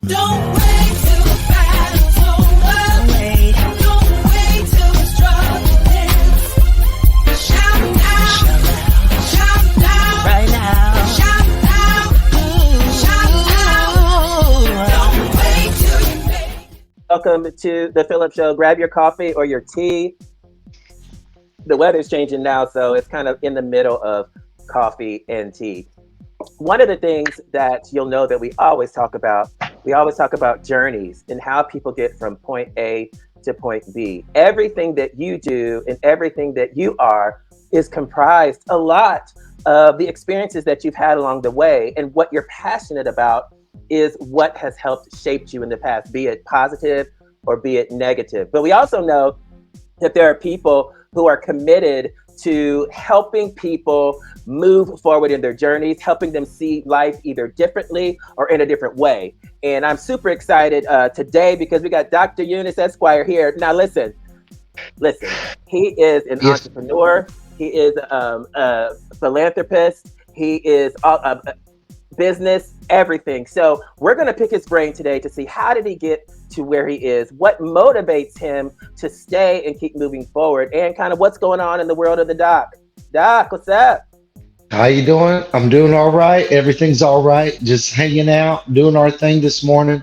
Don't wait till the battle's over. Don't wait till the struggle ends. Shout now, shout now, right now. Shout now, shout now. Don't wait till you make it. Welcome to the PHILLIP Show. Grab your coffee or your tea. The weather's changing now, so it's kind of in the middle of coffee and tea. One of the things that you'll know that we always talk about journeys and how people get from point A to point B. Everything that you do and everything that you are is comprised a lot of the experiences that you've had along the way, and what you're passionate about is what has helped shape you in the past, be it positive or be it negative. But we also know that there are people who are committed to helping people move forward in their journeys, helping them see life either differently or in a different way. And I'm super excited today because we got Dr. Eunice Esquire here. Now listen, he is an entrepreneur. He is a philanthropist. He is a business, everything. So we're going to pick his brain today to see how did he get to where he is, what motivates him to stay and keep moving forward, and kind of what's going on in the world of the doc. Doc, what's up? How you doing? I'm doing all right. Everything's all right. Just hanging out, doing our thing this morning.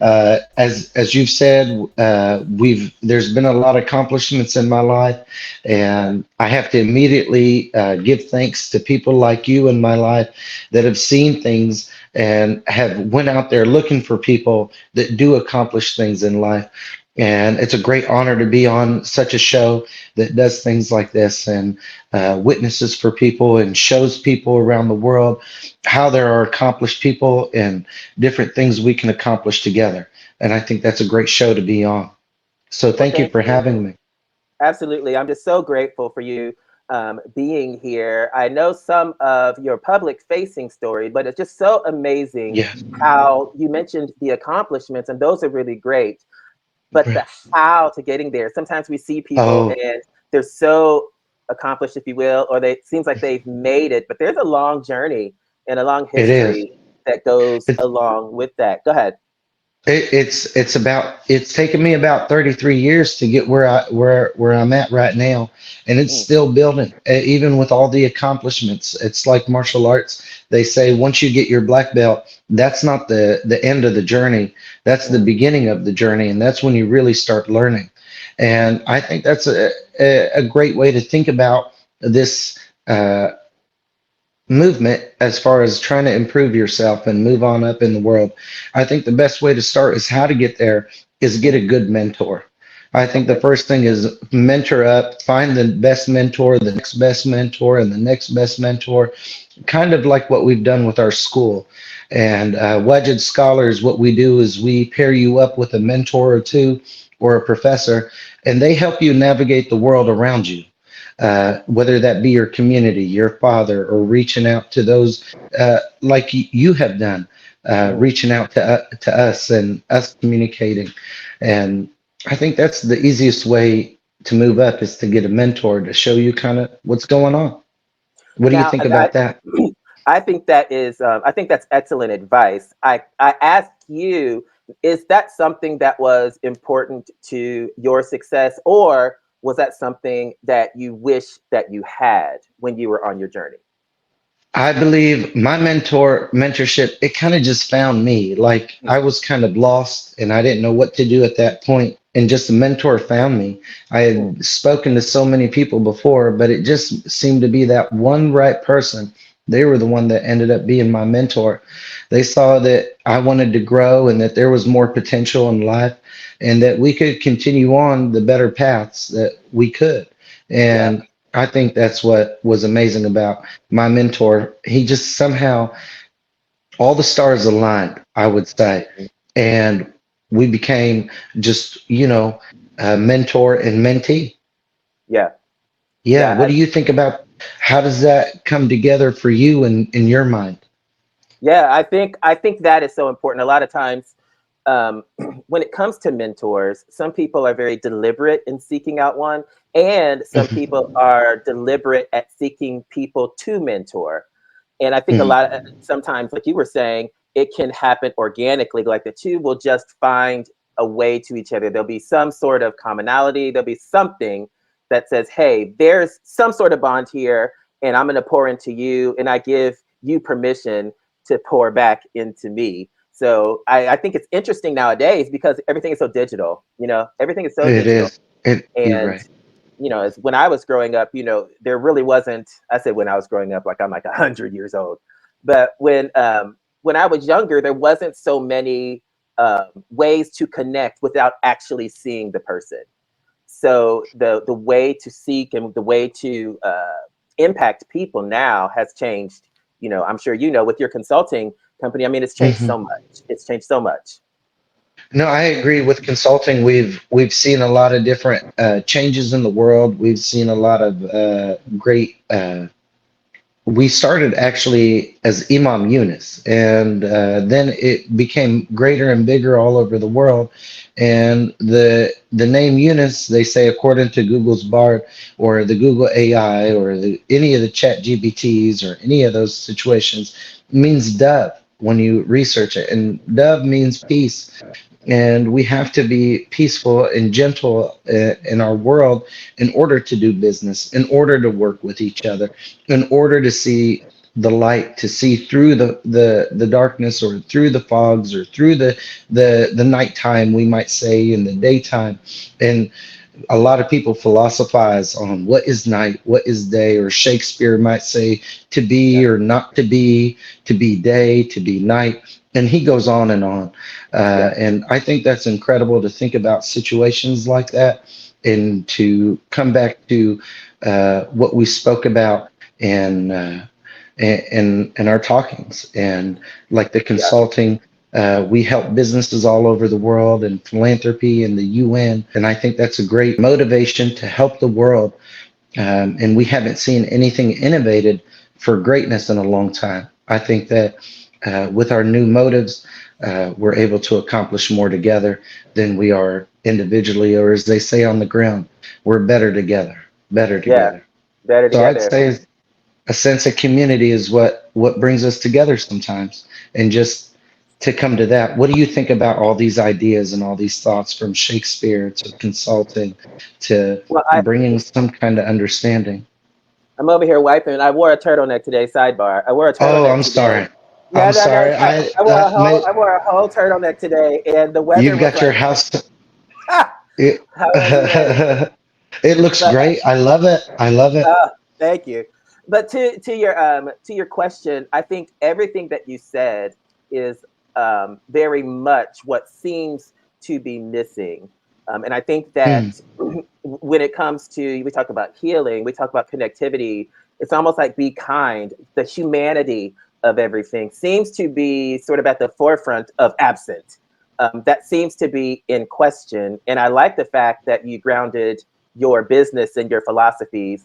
As you've said, there's been a lot of accomplishments in my life, and I have to immediately give thanks to people like you in my life that have seen things and have went out there looking for people that do accomplish things in life. And it's a great honor to be on such a show that does things like this and witnesses for people and shows people around the world how there are accomplished people and different things we can accomplish together. And I think that's a great show to be on. So thank you for having me. Absolutely. I'm just so grateful for you being here. I know some of your public facing story, but it's just so amazing how you mentioned the accomplishments, and those are really great. But the how to getting there, sometimes we see people and they're so accomplished, if you will, or it seems like they've made it, but there's a long journey and a long history that goes along with that. Go ahead. It's taken me about 33 years to get where I'm at right now, and it's still building, even with all the accomplishments. It's like martial arts. They say once you get your black belt, that's not the end of the journey. That's the beginning of the journey, and that's when you really start learning. And I think that's a great way to think about this movement as far as trying to improve yourself and move on up in the world. I think the best way to start is how to get there is get a good mentor. I think the first thing is mentor up, find the best mentor, the next best mentor, and the next best mentor, kind of like what we've done with our school. And Wedged Scholars, what we do is we pair you up with a mentor or two or a professor, and they help you navigate the world around you. Whether that be your community, your father, or reaching out to those like you have done, reaching out to us and us communicating. And I think that's the easiest way to move up is to get a mentor to show you kind of what's going on. What do you think about that? I think that is, I think that's excellent advice. I ask you, is that something that was important to your success, or was that something that you wish that you had when you were on your journey? I believe my mentorship, it kind of just found me. Like I was kind of lost and I didn't know what to do at that point. And just a mentor found me. I had spoken to so many people before, but it just seemed to be that one right person. They were the one that ended up being my mentor. They saw that I wanted to grow and that there was more potential in life and that we could continue on the better paths that we could. And I think that's what was amazing about my mentor. He just somehow, all the stars aligned, I would say. And we became just, a mentor and mentee. Yeah. What do you think about, how does that come together for you in your mind? Yeah, I think that is so important. A lot of times when it comes to mentors, some people are very deliberate in seeking out one, and some people are deliberate at seeking people to mentor. And I think sometimes, like you were saying, it can happen organically. Like the two will just find a way to each other. There'll be some sort of commonality. There'll be something that says, hey, there's some sort of bond here, and I'm going to pour into you, and I give you permission to pour back into me. So I think it's interesting nowadays because everything is so digital. Everything is so It digital. is. You're And right. as when I was growing up, there really wasn't. I said when I was growing up, like I'm like 100 years old. But when I was younger, there wasn't so many ways to connect without actually seeing the person. So the way to seek and the way to impact people now has changed. I'm sure with your consulting company. I mean, it's changed Hmm. so much. It's changed so much. No, I agree with consulting. We've seen a lot of different changes in the world. We've seen a lot of great. We started actually as Imam Yunus, and then it became greater and bigger all over the world. And the name Yunus, they say, according to Google's Bard or the Google AI or any of the Chat GPTs or any of those situations, means dove when you research it, and dove means peace. And we have to be peaceful and gentle in our world in order to do business, in order to work with each other, in order to see the light, to see through the darkness or through the fogs or through the nighttime, we might say, in the daytime. And a lot of people philosophize on what is night, what is day, or Shakespeare might say to Yeah. be or not to be day, to be night. And he goes on and on. Yeah. And I think that's incredible to think about situations like that and to come back to what we spoke about in, in our talkings and like the Yeah. consulting. We help businesses all over the world and philanthropy and the UN. And I think that's a great motivation to help the world. And we haven't seen anything innovated for greatness in a long time. I think that with our new motives, we're able to accomplish more together than we are individually, or as they say on the ground, we're better together, better Yeah. together. Better So I'd together. say a sense of community is what brings us together sometimes, and just to come to that, what do you think about all these ideas and all these thoughts, from Shakespeare to consulting to Well, bringing some kind of understanding? I'm over here wiping. I wore a turtleneck today. Sidebar. I wore a Oh, turtleneck I'm today. sorry. No, I'm no, no. sorry. It's fine. I wore a whole turtleneck today, and the weather You've was got your like, house. ah, It, hilarious. it looks But great. I love it. I love it. thank you. But to your question, I think everything that you said is very much what seems to be missing. And I think Hmm. that when it comes to, we talk about healing, we talk about connectivity, it's almost like be kind. The humanity of everything seems to be sort of at the forefront of absent. That seems to be in question. And I like the fact that you grounded your business and your philosophies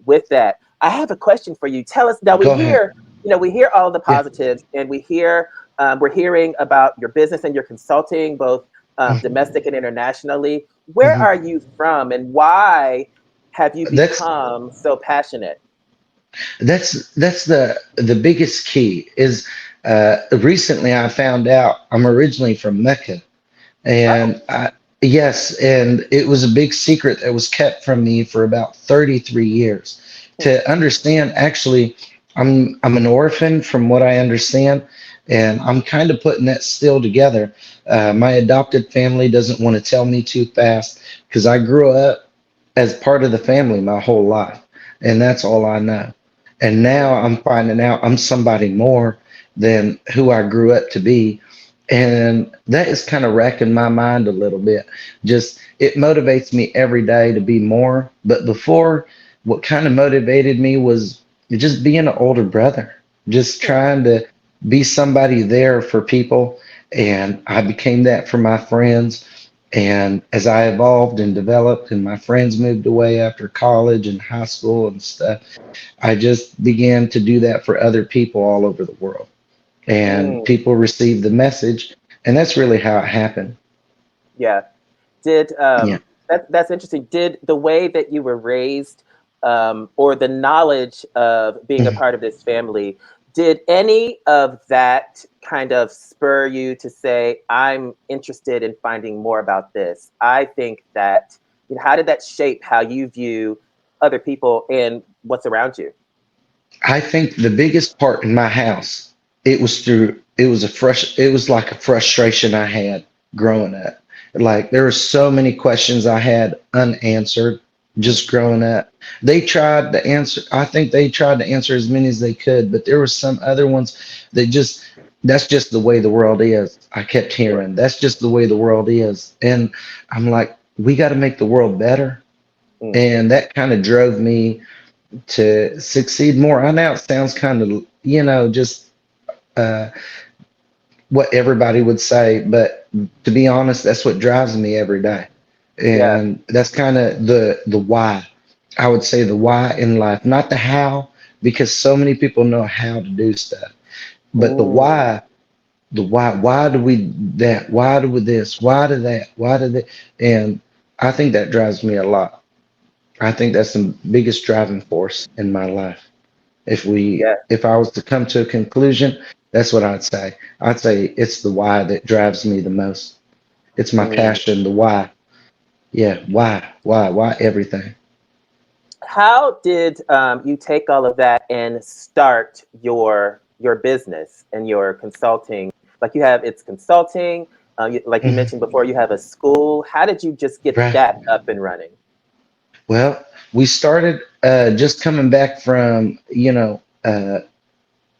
with that. I have a question for you. Tell us now. We Go ahead. hear, we hear all the Yeah. positives, and we're hearing about your business and your consulting, both Mhm. domestic and internationally. Where Mhm. are you from, and why have you That's become so passionate? that's the biggest key is recently I found out I'm originally from Mecca. Oh, And yes, and it was a big secret that was kept from me for about 33 years. hmm, To understand, actually, I'm an orphan from what I understand, and I'm kind of putting that still together. My adopted family doesn't want to tell me too fast because I grew up as part of the family my whole life, and that's all I know. And hmm, now I'm finding out I'm somebody more than who I grew up to be, and that is kind of wrecking my mind a little bit. Just it motivates me every day to be more. But before, what kind of motivated me was just being an older brother, just hmm, trying to be somebody there for people. And I became that for my friends. And as I evolved and developed, and my friends moved away after college and high school and stuff, I just began to do that for other people all over the world, and hmm. people receive the message, and that's really how it happened. Yeah. Did Yeah. that's interesting. Did the way that you were raised, or the knowledge of being a Mhm. part of this family, Did any of that kind of spur you to say, I'm interested in finding more about this? I think that, how did that shape how you view other people and what's around you? I think the biggest part in my house, it was like a frustration I had growing up. Like there were so many questions I had unanswered just growing up. They tried to answer, I think they tried to answer as many as they could, but there were some other ones that just, that's just the way the world is. I kept Sure. hearing, that's just the way the world is. And I'm like, we got to make the world better. Mm, And that kind of drove me to succeed more. I know it sounds kind of, just uh, what everybody would say, but to be honest, that's what drives me every day. yeah. And that's kind of the why. I would say the why in life, not the how, because so many people know how to do stuff, but Mm, why do we that? Why do we this? Why do that? Why do that? And I think that drives me a lot. I think that's the biggest driving force in my life. yeah. If I was to come to a conclusion, that's what I'd say. I'd say it's the why that drives me the most. It's my Mm. passion, the why. Yeah, why everything. How did you take all of that and start your business and your consulting? Like you have, it's consulting. Like you mentioned Mhm. before, you have a school. How did you just get Right. that up and running? Well, we started just coming back from,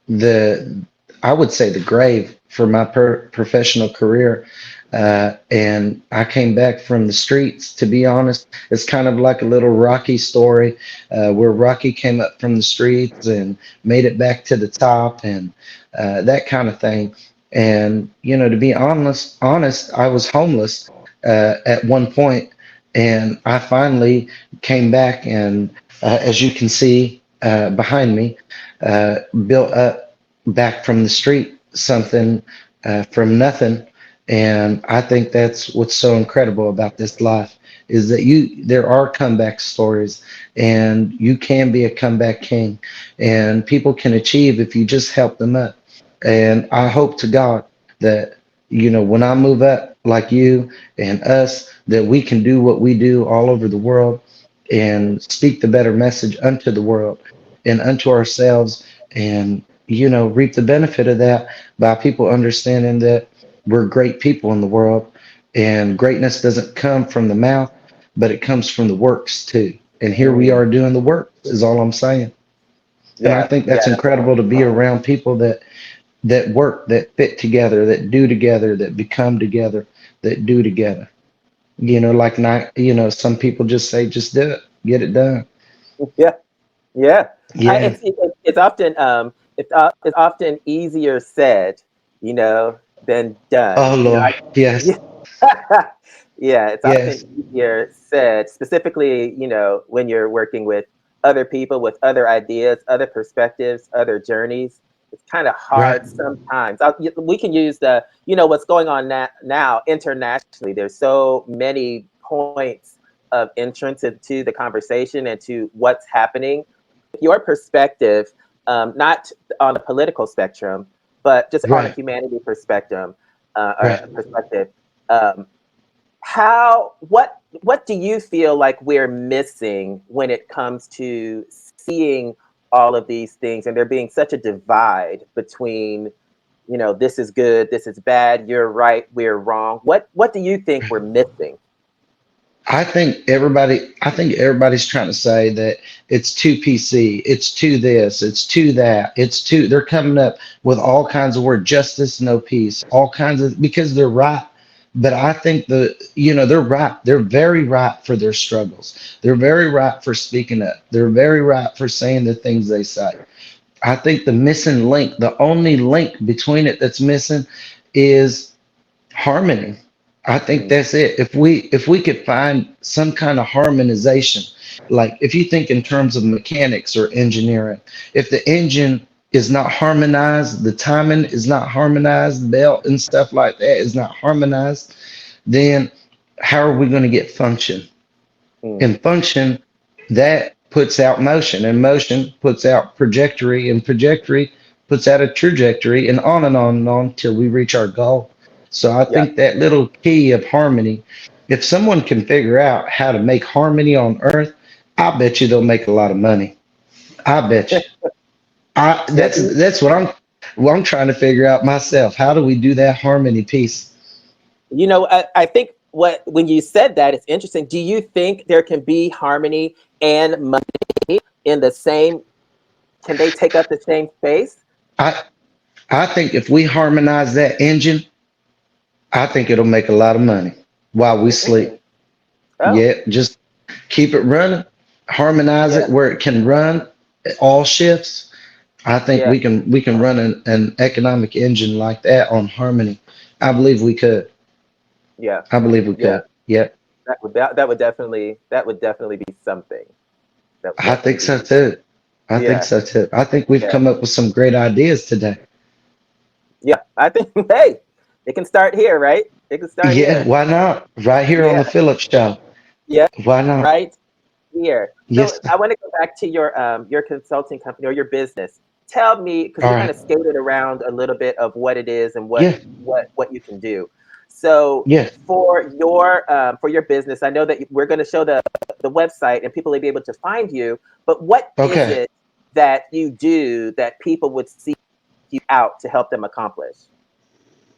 the I would say the grave for my professional career. And I came back from the streets. To be honest, it's kind of like a little Rocky story, where Rocky came up from the streets and made it back to the top, and that kind of thing. And to be honest, I was homeless at one point, and I finally came back, and as you can see behind me, built up back from the street something from nothing. And I think that's what's so incredible about this life is that there are comeback stories, and you can be a comeback king, and people can achieve if you just help them up. And I hope to God that, when I move up like you and us, that we can do what we do all over the world and speak the better message unto the world and unto ourselves, and reap the benefit of that by people understanding that we're great people in the world, and greatness doesn't come from the mouth, but it comes from the works too. And here we Mm, are doing the work is all I'm saying. And I yeah, think that's yeah, incredible to be around people that work, that fit together, that do together, that become together, that do together. Like not, some people just say, just do it, get it done. yeah, yeah. Yeah. It's often it's often easier said, than done. Oh Lord. Yes. Yeah, yeah, it's often Yes. easier said, specifically, when you're working with other people with other ideas, other perspectives, other journeys. It's kind of Right. hard sometimes. We can use what's going on now internationally. There's so many points of entrance into the conversation and to what's happening. Your perspective, not on a political spectrum, but just on a Right. humanity perspective, Right. um, what do you feel like we're missing when it comes to seeing all of these things and there being such a divide between, this is good, this is bad, you're right, we're wrong? What do you think we're missing? I think everybody's trying to say that it's too PC, it's too this, it's too that, they're coming up with all kinds of words, justice, no peace, all kinds of, because they're right. But I think they're right. They're very right for their struggles. They're very right for speaking up. They're very right for saying the things they say. I think the missing link, the only link between it that's missing is harmony. I think Mm, that's it. If we could find some kind of harmonization, like if you think in terms of mechanics or engineering, if the engine is not harmonized, the timing is not harmonized, the belt and stuff like that is not harmonized, then how are we going to get function? mm, And function, that puts out motion, and motion puts out trajectory, and trajectory puts out a trajectory, and on and on and on till we reach our goal. So I Yeah. think that little key of harmony, if someone can figure out how to make harmony on earth, I bet you they'll make a lot of money. I bet you. Yeah. Do That's what I'm trying to figure out myself. How do we do that harmony piece? you know, I think when you said that, it's interesting. Do you think there can be harmony and money in the same? Can they take up the same space? I I think if we harmonize that engine, I think it'll make a lot of money while we sleep. Mm. Oh, Yeah, just keep it running, harmonize yeah, it where it can run all shifts. I think yeah, we can run an economic engine like that on harmony. I believe we could. yeah, I believe we yeah. could. Yep. That would definitely be something. That would I definitely think so be. too. I think Yeah, so too. I think we've yeah, come up with some great ideas today. yeah. I think hey, it can start here, right? It can start Yeah, here. why not? Right here on Yeah, the Phillips Show. yeah, Why not? right here. So Yes. I want to go back to your consulting company or your business. Tell me, because All we kind right. of skated around a little bit of what it is and what Yeah. what you can do. So Yeah. for your business, I know that we're going to show the website and people will be able to find you. But what is Okay. it that you do that people would seek you out to help them accomplish?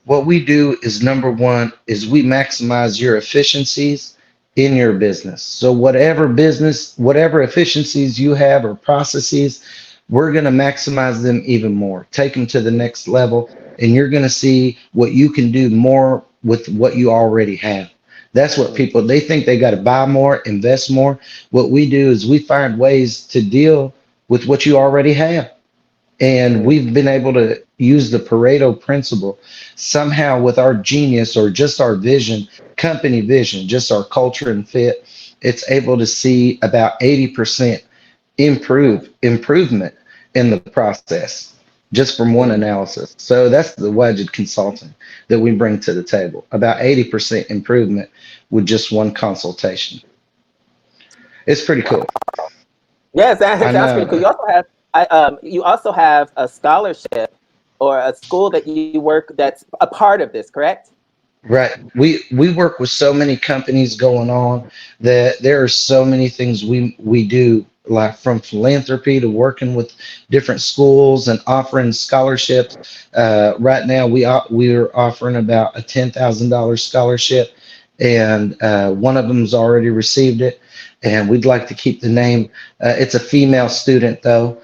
What we do is number one is we maximize your efficiencies in your business. So whatever business, whatever efficiencies you have or processes, we're going to maximize them even more. Take them to the next level, and you're going to see what you can do more with what you already have. That's what Mm, people they think they got to buy more, invest more. What we do is we find ways to deal with what you already have. And mm, we've been able to use the Pareto principle somehow with our genius or just our vision, company vision, just our culture and fit. It's able to see about 80% improvement in the process just from one mm. analysis. So that's the widget consulting that we bring to the table. About 80% improvement with just one consultation. It's pretty cool. Yes, that I sounds pretty cool. know. You also have a scholarship or a school that you work that's a part of this, correct? Right. We work with so many companies going on that there are so many things we do, like from philanthropy to working with different schools and offering scholarships. Right now we're offering about a $10,000 scholarship, and one of them's already received it, and we'd like to keep the name. It's a female student though,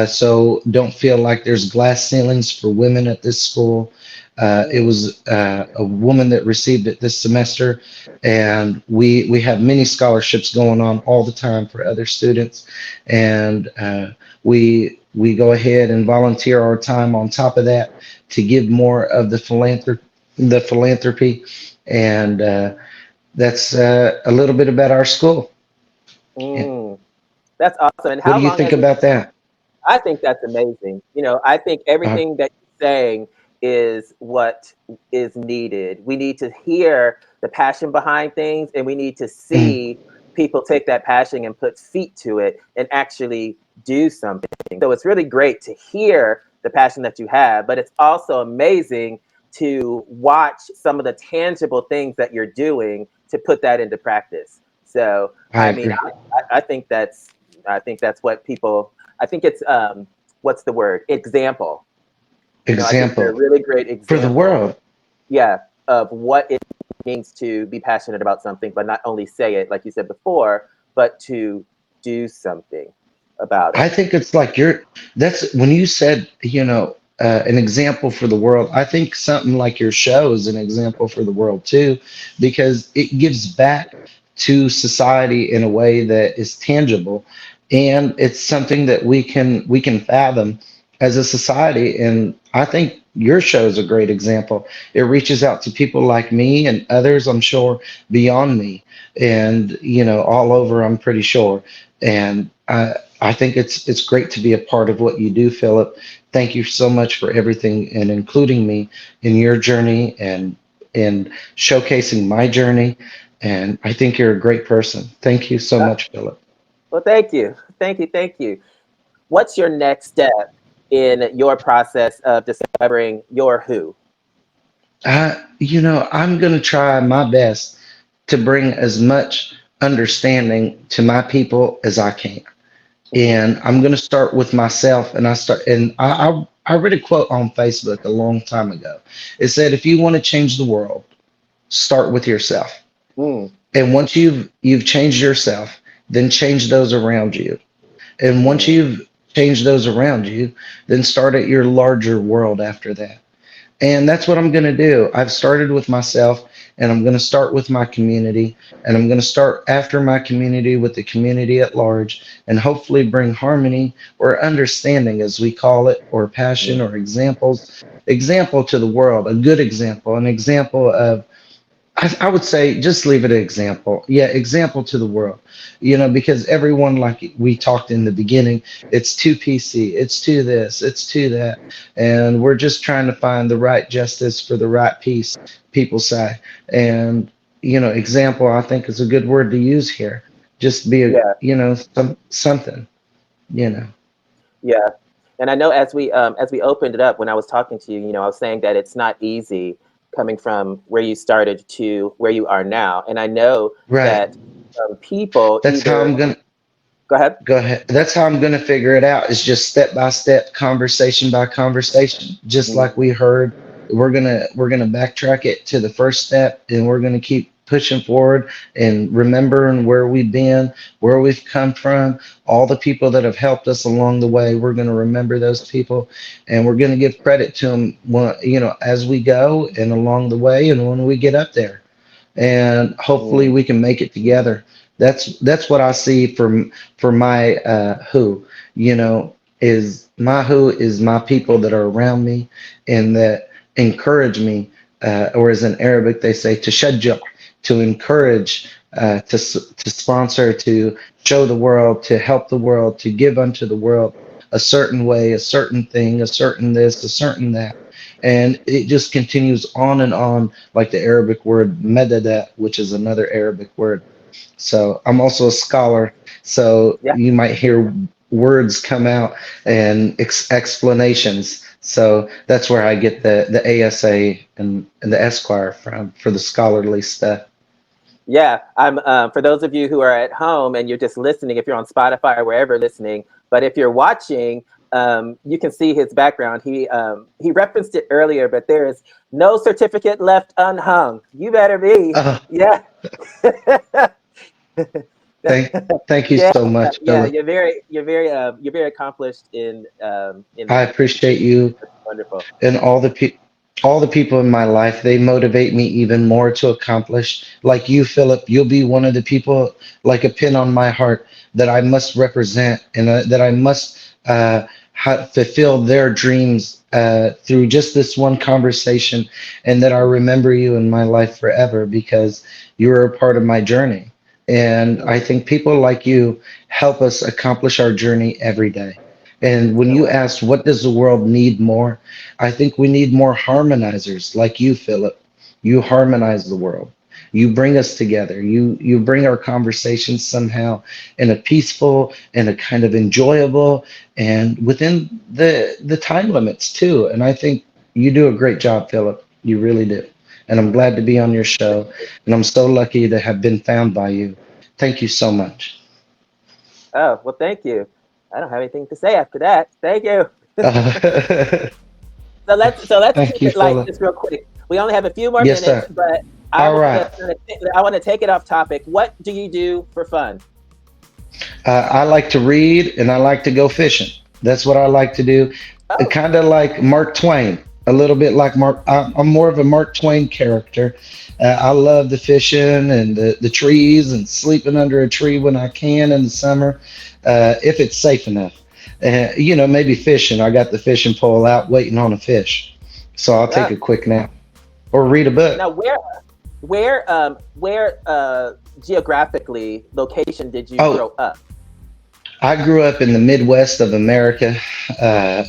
so don't feel like there's glass ceilings for women at this school. It Mm, was a woman that received it this semester, and we have many scholarships going on all the time for other students, and we go ahead and volunteer our time on top of that to give more of the philanthropy, and that's a little bit about our school. Yeah. mm. That's awesome. And What how do you long think has it? about that? I think that's amazing. I think Uh, everything that you're saying is what is needed. We need to hear the passion behind things, and we need to mm, see people take that passion and put feet to it and actually do something. So it's really great to hear the passion that you have, but it's also amazing to watch some of the tangible things that you're doing to put that into practice. So, I I mean, agree. I think that's what people. I think it's what's the word? Example. I think you're a Example really great for the example, world. yeah, of what it means to be passionate about something, but not only say it, like you said before, but to do something about I it. think it's like that's when you said, an example for the world. I think something like your show is an example for the world too, because it gives back to society in a way that is tangible, and it's something that we can fathom as a society. And I think your show is a great example. It reaches out to people like me and others, I'm sure, beyond me, and all over, I'm pretty sure. And I think it's great to be a part of what you do, Philip. Thank you so much for everything and including me in your journey and showcasing my journey. And I think you're a great person. Thank you so Uh, much, Philip. Well, thank you, thank you, thank you. What's your next step in your process of discovering your who? I'm going to try my best to bring as much understanding to my people as I can. Hmm. And I'm going to start with myself. And I read a quote on Facebook a long time ago. It said, if you want to change the world, start with yourself. Mm. And once you've changed yourself, then change those around you. And once Mm. you've changed those around you, then start at your larger world after that. And that's what I'm going to do. I've started with myself, and I'm going to start with my community, and I'm going to start after my community with the community at large, and hopefully bring harmony or understanding, as we call it, or passion or example to the world, a good example, an example of, I would say just leave it an example. Yeah, example to the world. Because everyone, like we talked in the beginning, it's too PC, it's too this, it's too that. And we're just trying to find the right justice for the right peace, people say. And, example, I think is a good word to use here. Just be Yeah. something, you know. Yeah. And I know as we opened it up when I was talking to you, I was saying that it's not easy coming from where you started to where you are now. And I know Right. that people That's how either I'm gonna go ahead. Go ahead. That's how I'm going to figure it out, is just step by step, conversation by conversation. Just like we heard, we're going to backtrack it to the first step, and we're going to keep pushing forward and remembering where we've been, where we've come from, all the people that have helped us along the way. We're going to remember those people, and we're going to give credit to them, as we go and along the way and when we get up there, and hopefully Mm. we can make it together. That's what I see for my who, is my who is my people that are around me and that encourage me, or as in Arabic they say tashajjur, to encourage, to sponsor, to show the world, to help the world, to give unto the world a certain way, a certain thing, a certain this, a certain that. And it just continues on and on, like the Arabic word medada, which is another Arabic word. So I'm also a scholar, so Yeah. you might hear words come out and explanations. So that's where I get the ASA and the Esquire from, for the scholarly stuff. Yeah, I'm for those of you who are at home and you're just listening, if you're on Spotify or wherever listening, but if you're watching, you can see his background. He referenced it earlier, but there is no certificate left unhung. You better be. Uh, Yeah. thank thank you Yeah, so much, yeah, Philip. you're very accomplished in I that. appreciate you. That's wonderful. And all the people in my life, they motivate me even more to accomplish. Like you, Philip, you'll be one of the people, like a pin on my heart, that I must represent, and that I must fulfill their dreams through just this one conversation, and that I remember you in my life forever because you were a part of my journey. And I Mm. think people like you help us accomplish our journey every day. And when Oh, you wow. asked, what does the world need more? I think we need more harmonizers like you, Philip. You harmonize the world. You bring us together. You bring our conversations somehow in a peaceful and a kind of enjoyable and within the time limits too. And I think you do a great job, Philip. You really do. And I'm glad to be on your show. And I'm so lucky to have been found by you. Thank you so much. Oh, well, thank you. I don't have anything to say after that. Thank you. So let's Thank keep you, it light Philip. just real quick. We only have a few more Yes, minutes, sir. but All right. I want to take it off topic. What do you do for fun? I like to read and I like to go fishing. That's what I like to do. Oh, Kind of like Mark Twain, a little bit like Mark. I'm more of a Mark Twain character. I love the fishing and the trees and sleeping under a tree when I can in the summer, if it's safe enough. Maybe fishing. I got the fishing pole out waiting on a fish. So I'll take ah. a quick nap or read a Now book. where geographically location did you Oh, grow up? I grew up in the Midwest of America,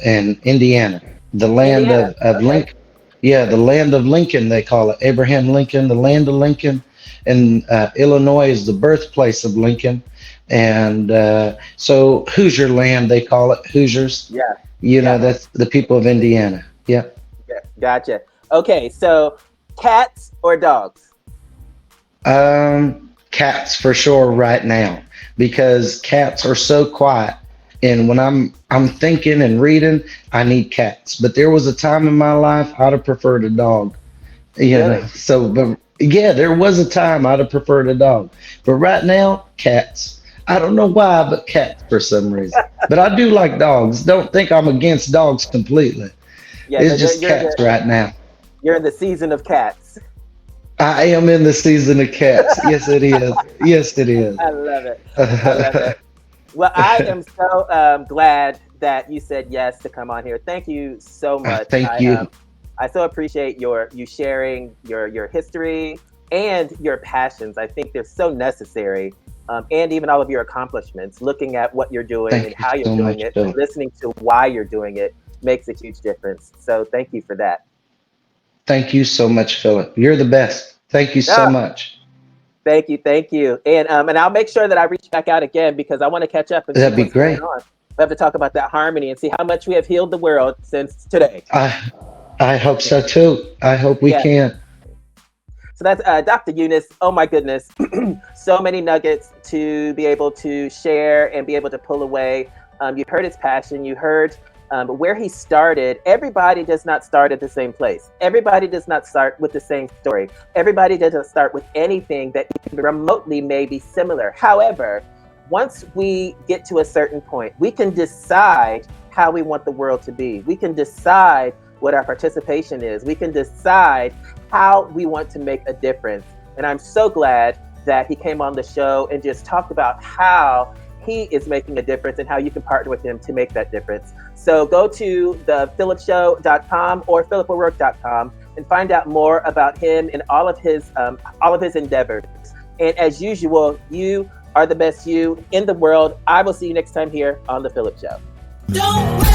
in Indiana, the land Indiana. of Okay. Lincoln. Yeah, the land of Lincoln, they call it. Abraham Lincoln, the land of Lincoln. And Illinois is the birthplace of Lincoln. And so Hoosier land, they call it, Hoosiers. Yeah. Yeah. That's the people of Indiana. Yeah. Yeah, gotcha. Okay, so cats or dogs? Cats for sure right now because cats are so quiet. And when I'm thinking and reading, I need cats. But there was a time in my life I'd have preferred a dog. Really? So but yeah, there was a time I'd have preferred a dog. But right now, cats. I don't know why, but cats for some reason. But I do like dogs. Don't think I'm against dogs completely. Yeah, no, It's just cats right now. you're in the season of cats. I am in the season of cats. Yes, it is. Yes, it is. I love it. I love it. Well, I am so glad that you said yes to come on here. Thank you so much. Thank you. I so appreciate you sharing your history and your passions. I think they're so necessary, and even all of your accomplishments. Looking at what you're doing Thank and you how you're so doing much, it, Bill. and listening to why you're doing it makes a huge difference. So thank you for that. Thank you so much, Philip. You're the best. Thank you so Ah, much. thank you, and I'll make sure that I reach back out again because I want to catch up and see That'd be what's going great. on. We have to talk about that harmony and see how much we have healed the world since today. I I hope so too. I hope we Yeah. can. So that's Dr. Eunice. Oh my goodness, so many nuggets to be able to share and be able to pull away. You heard his passion. You heard where he started. Everybody does not start at the same place. Everybody does not start with the same story. Everybody doesn't start with anything that remotely may be similar. However, once we get to a certain point, we can decide how we want the world to be. We can decide what our participation is. We can decide how we want to make a difference. And I'm so glad that he came on the show and just talked about how he is making a difference and how you can partner with him to make that difference. So go to ThePHILLIPShow.com or phillipo'rourke.com and find out more about him and all of his endeavors. And as usual, you are the best you in the world. I will see you next time here on The Phillip Show. Don't wait.